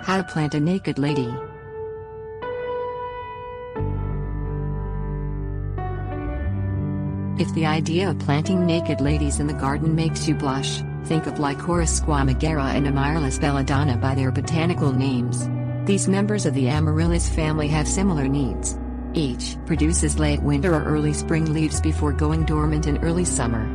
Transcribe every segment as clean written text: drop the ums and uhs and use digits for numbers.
How to plant a naked lady. If the idea of planting naked ladies in the garden makes you blush, think of Lycoris squamigera and Amaryllis belladonna by their botanical names. These members of the Amayrllis family have similar needs. Each produces late winter or early spring leaves before going dormant in early summer.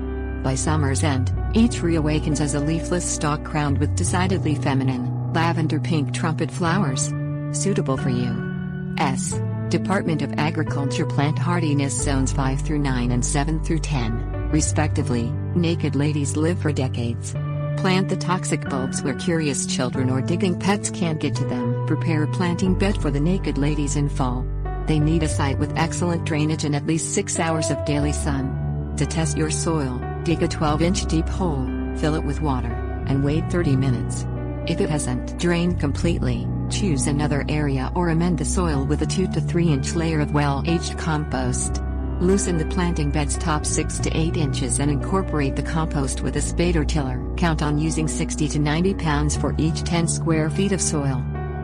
By summer's end, each reawakens as a leafless stalk crowned with decidedly feminine, lavender-pink trumpet flowers. Suitable for U.S. Department of Agriculture Plant Hardiness Zones 5 through 9 and 7 through 10, respectively. Naked ladies live for decades. Plant the toxic bulbs where curious children or digging pets can't get to them. Prepare a planting bed for the naked ladies in fall. They need a site with excellent drainage and at least 6 hours of daily sun. To test your soil, dig a 12-inch deep hole, fill it with water, and wait 30 minutes. If it hasn't drained completely, choose another area or amend the soil with a 2 to 3 inch layer of well-aged compost. Loosen the planting bed's top 6 to 8 inches and incorporate the compost with a spade or tiller. Count on using 60 to 90 pounds for each 10 square feet of soil.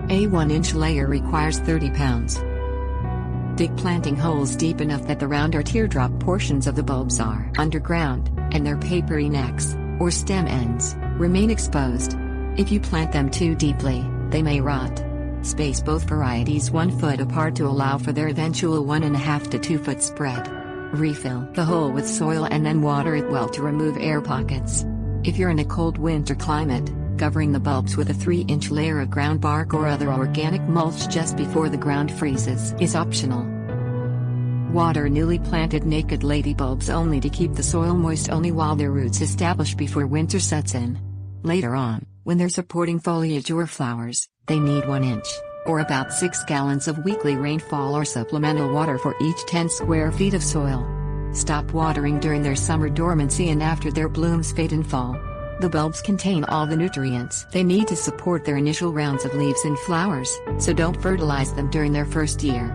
A 1-inch layer requires 30 pounds. Dig planting holes deep enough that the round or teardrop portions of the bulbs are underground, and their papery necks, or stem ends, remain exposed. If you plant them too deeply, they may rot. Space both varieties 1 foot apart to allow for their eventual 1.5 to 2 foot spread. Refill the hole with soil and then water it well to remove air pockets. If you're in a cold winter climate, covering the bulbs with a 3-inch layer of ground bark or other organic mulch just before the ground freezes is optional. Water newly planted naked lady bulbs only to keep the soil moist only while their roots establish before winter sets in. Later on, when they're supporting foliage or flowers, they need 1 inch, or about 6 gallons of weekly rainfall or supplemental water for each 10 square feet of soil. Stop watering during their summer dormancy and after their blooms fade in fall. The bulbs contain all the nutrients they need to support their initial rounds of leaves and flowers, so don't fertilize them during their first year.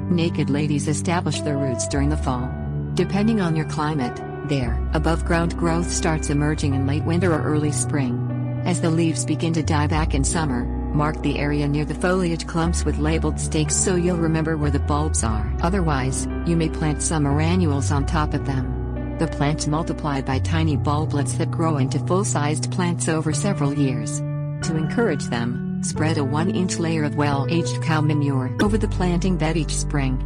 Naked ladies establish their roots during the fall. Depending on your climate, their above-ground growth starts emerging in late winter or early spring. As the leaves begin to die back in summer, mark the area near the foliage clumps with labeled stakes so you'll remember where the bulbs are. Otherwise, you may plant some annuals on top of them. The plants multiply by tiny bulblets that grow into full-sized plants over several years. To encourage them, spread a 1-inch layer of well-aged cow manure over the planting bed each spring.